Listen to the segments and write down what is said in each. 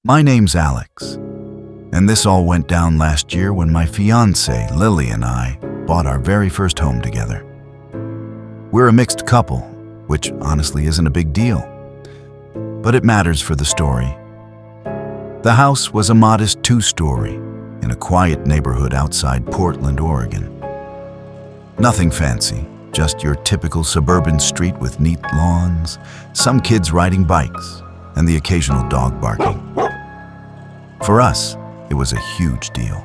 My name's Alex, and this all went down last year when my fiancée, Lily, and I bought our very first home together. We're a mixed couple, which honestly isn't a big deal, but it matters for the story. The house was a modest 2-story in a quiet neighborhood outside Portland, Oregon. Nothing fancy, just your typical suburban street with neat lawns, some kids riding bikes, and the occasional dog barking. For us, it was a huge deal.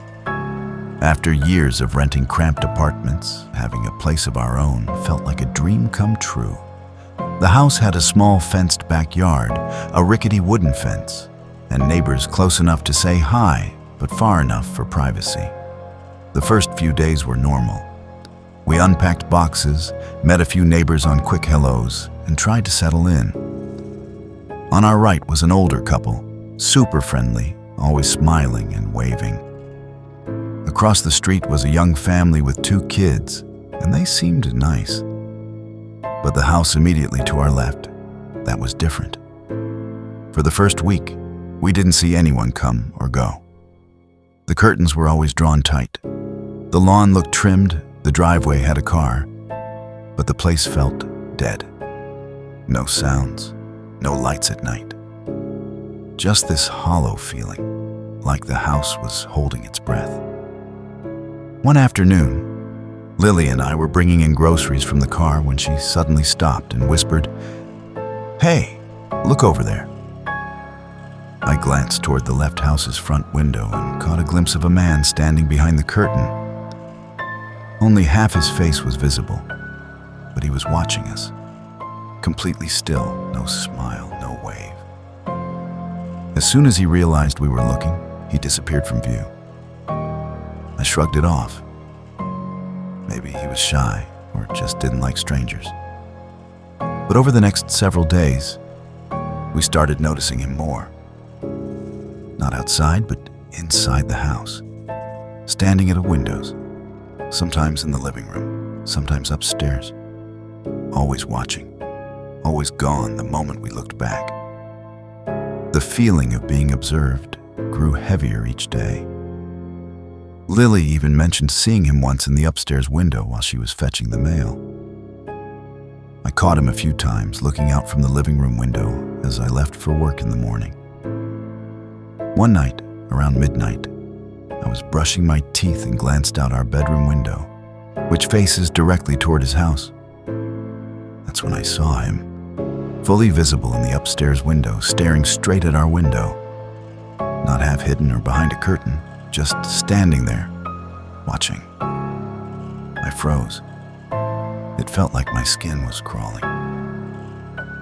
After years of renting cramped apartments, having a place of our own felt like a dream come true. The house had a small fenced backyard, a rickety wooden fence, and neighbors close enough to say hi, but far enough for privacy. The first few days were normal. We unpacked boxes, met a few neighbors on quick hellos, and tried to settle in. On our right was an older couple, super friendly, always smiling and waving. Across the street was a young family with 2 kids, and they seemed nice. But the house immediately to our left, that was different. For the first week, we didn't see anyone come or go. The curtains were always drawn tight. The lawn looked trimmed, the driveway had a car, but the place felt dead. No sounds, no lights at night. Just this hollow feeling, like the house was holding its breath. One afternoon, Lily and I were bringing in groceries from the car when she suddenly stopped and whispered, "Hey, look over there." I glanced toward the left house's front window and caught a glimpse of a man standing behind the curtain. Only half his face was visible, but he was watching us. Completely still, no smile, no wave. As soon as he realized we were looking, he disappeared from view. I shrugged it off. Maybe he was shy or just didn't like strangers. But over the next several days, we started noticing him more. Not outside, but inside the house, standing at a windows, sometimes in the living room, sometimes upstairs, always watching, always gone the moment we looked back. The feeling of being observed grew heavier each day. Lily even mentioned seeing him once in the upstairs window while she was fetching the mail. I caught him a few times looking out from the living room window as I left for work in the morning. One night, around midnight, I was brushing my teeth and glanced out our bedroom window, which faces directly toward his house. That's when I saw him, fully visible in the upstairs window, staring straight at our window. Not half hidden or behind a curtain, just standing there, watching. I froze. It felt like my skin was crawling.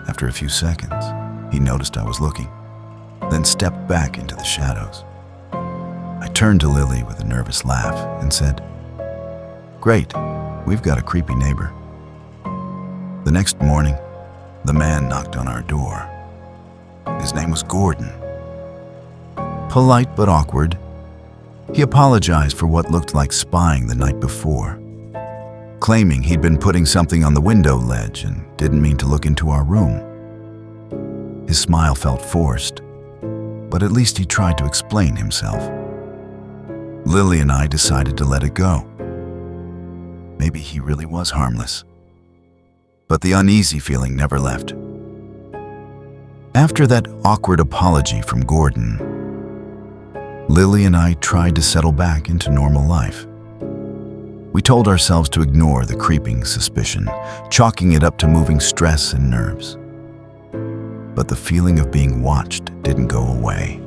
After a few seconds, he noticed I was looking, then stepped back into the shadows. I turned to Lily with a nervous laugh and said, "Great, we've got a creepy neighbor." The next morning, the man knocked on our door. His name was Gordon. Polite but awkward, he apologized for what looked like spying the night before, claiming he'd been putting something on the window ledge and didn't mean to look into our room. His smile felt forced, but at least he tried to explain himself. Lily and I decided to let it go. Maybe he really was harmless. But the uneasy feeling never left. After that awkward apology from Gordon, Lily and I tried to settle back into normal life. We told ourselves to ignore the creeping suspicion, chalking it up to moving stress and nerves. But the feeling of being watched didn't go away.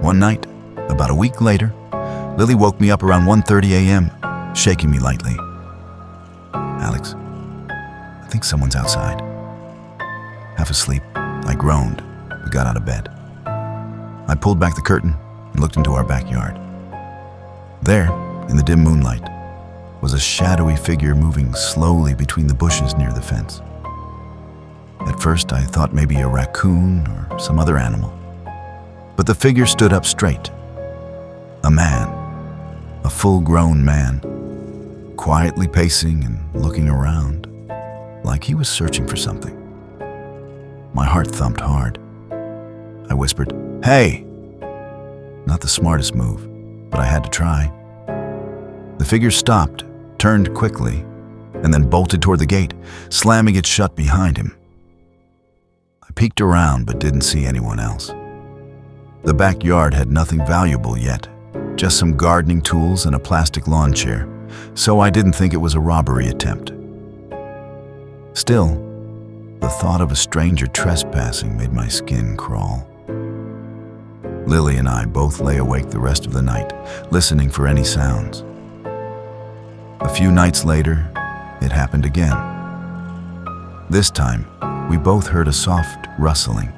One night, about a week later, Lily woke me up around 1:30 a.m., shaking me lightly. "Alex, I think someone's outside." Half asleep, I groaned. We got out of bed. I pulled back the curtain and looked into our backyard. There, in the dim moonlight, was a shadowy figure moving slowly between the bushes near the fence. At first, I thought maybe a raccoon or some other animal. But the figure stood up straight. A man, a full-grown man, quietly pacing and looking around, like he was searching for something. My heart thumped hard. I whispered, "Hey!" Not the smartest move, but I had to try. The figure stopped, turned quickly, and then bolted toward the gate, slamming it shut behind him. I peeked around but didn't see anyone else. The backyard had nothing valuable yet, just some gardening tools and a plastic lawn chair, so I didn't think it was a robbery attempt. Still, the thought of a stranger trespassing made my skin crawl. Lily and I both lay awake the rest of the night, listening for any sounds. A few nights later, it happened again. This time, we both heard a soft rustling,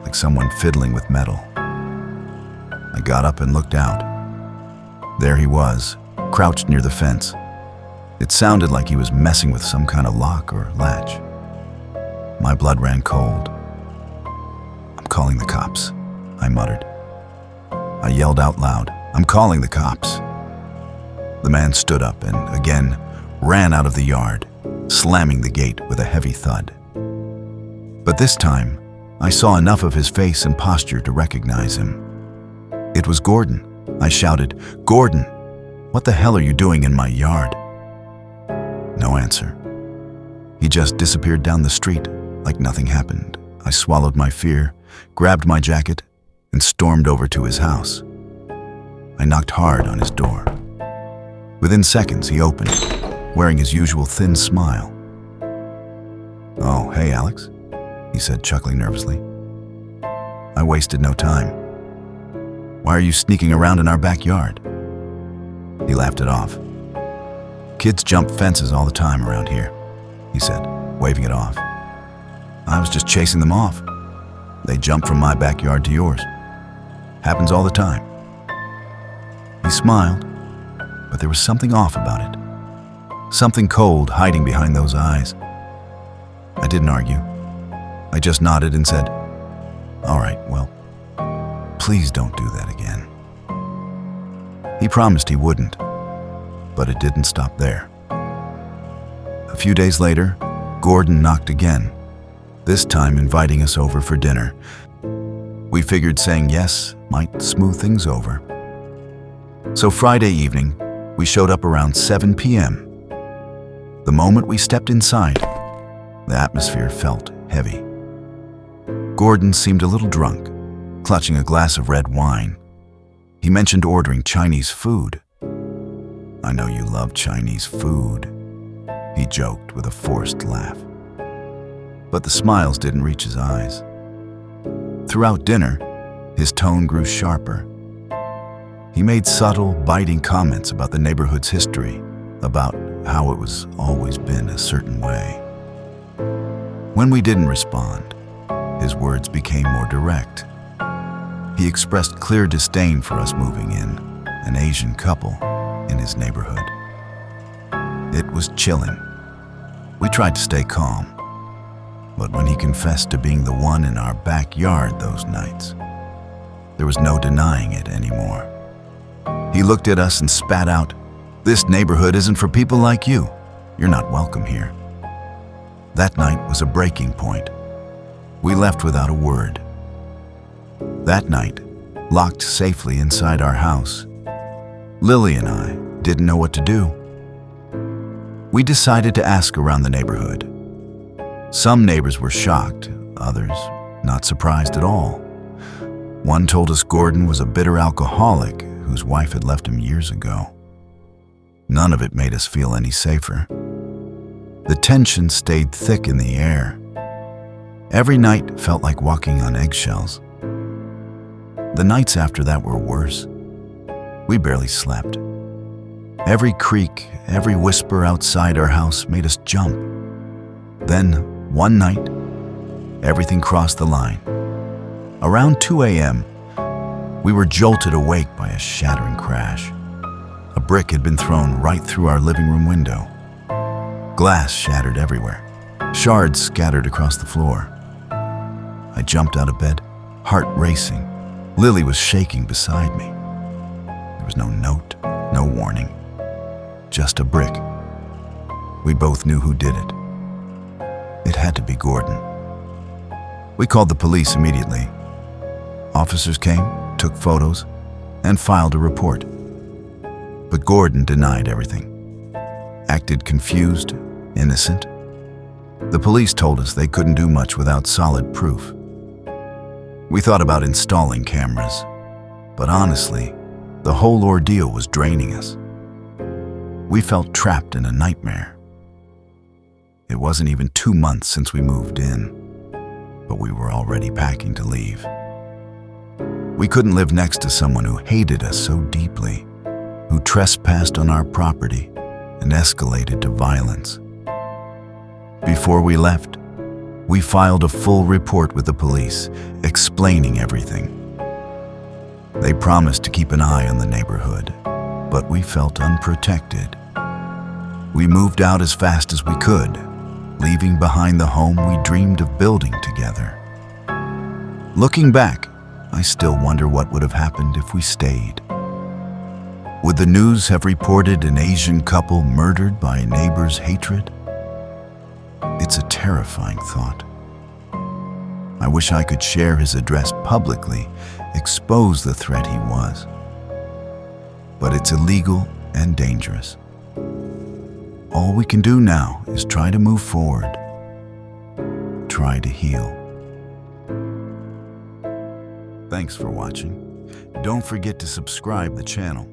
like someone fiddling with metal. I got up and looked out. There he was, crouched near the fence. It sounded like he was messing with some kind of lock or latch. My blood ran cold. "I'm calling the cops," I muttered. I yelled out loud, "I'm calling the cops." The man stood up and, again, ran out of the yard, slamming the gate with a heavy thud. But this time, I saw enough of his face and posture to recognize him. It was Gordon. I shouted, "Gordon, what the hell are you doing in my yard?" No answer. He just disappeared down the street like nothing happened. I swallowed my fear, grabbed my jacket, and stormed over to his house. I knocked hard on his door. Within seconds, he opened, wearing his usual thin smile. "Oh, hey, Alex," he said, chuckling nervously. I wasted no time. "Why are you sneaking around in our backyard?" He laughed it off. "Kids jump fences all the time around here," he said, waving it off. "I was just chasing them off. They jump from my backyard to yours. Happens all the time." He smiled, but there was something off about it. Something cold hiding behind those eyes. I didn't argue. I just nodded and said, "All right, well, please don't do that again." He promised he wouldn't, but it didn't stop there. A few days later, Gordon knocked again, this time inviting us over for dinner. We figured saying yes might smooth things over. So Friday evening, we showed up around 7 p.m. The moment we stepped inside, the atmosphere felt heavy. Gordon seemed a little drunk, clutching a glass of red wine. He mentioned ordering Chinese food. "I know you love Chinese food," he joked with a forced laugh. But the smiles didn't reach his eyes. Throughout dinner, his tone grew sharper. He made subtle, biting comments about the neighborhood's history, about how it was always been a certain way. When we didn't respond, his words became more direct. He expressed clear disdain for us moving in, an Asian couple, in his neighborhood. It was chilling. We tried to stay calm, but when he confessed to being the one in our backyard those nights, there was no denying it anymore. He looked at us and spat out, "This neighborhood isn't for people like you. You're not welcome here." That night was a breaking point. We left without a word. That night, locked safely inside our house, Lily and I didn't know what to do. We decided to ask around the neighborhood. Some neighbors were shocked, others not surprised at all. One told us Gordon was a bitter alcoholic whose wife had left him years ago. None of it made us feel any safer. The tension stayed thick in the air. Every night felt like walking on eggshells. The nights after that were worse. We barely slept. Every creak, every whisper outside our house made us jump. Then, one night, everything crossed the line. Around 2 a.m., we were jolted awake by a shattering crash. A brick had been thrown right through our living room window. Glass shattered everywhere, shards scattered across the floor. I jumped out of bed, heart racing. Lily was shaking beside me. There was no note, no warning, just a brick. We both knew who did it. It had to be Gordon. We called the police immediately. Officers came, took photos, and filed a report. But Gordon denied everything, acted confused, innocent. The police told us they couldn't do much without solid proof. We thought about installing cameras, but honestly, the whole ordeal was draining us. We felt trapped in a nightmare. It wasn't even 2 months since we moved in, but we were already packing to leave. We couldn't live next to someone who hated us so deeply, who trespassed on our property and escalated to violence. Before we left, we filed a full report with the police, explaining everything. They promised to keep an eye on the neighborhood, but we felt unprotected. We moved out as fast as we could, leaving behind the home we dreamed of building together. Looking back, I still wonder what would have happened if we stayed. Would the news have reported an Asian couple murdered by a neighbor's hatred? It's a terrifying thought. I wish I could share his address publicly, expose the threat he was. But it's illegal and dangerous. All we can do now is try to move forward, try to heal. Thanks for watching. Don't forget to subscribe the channel.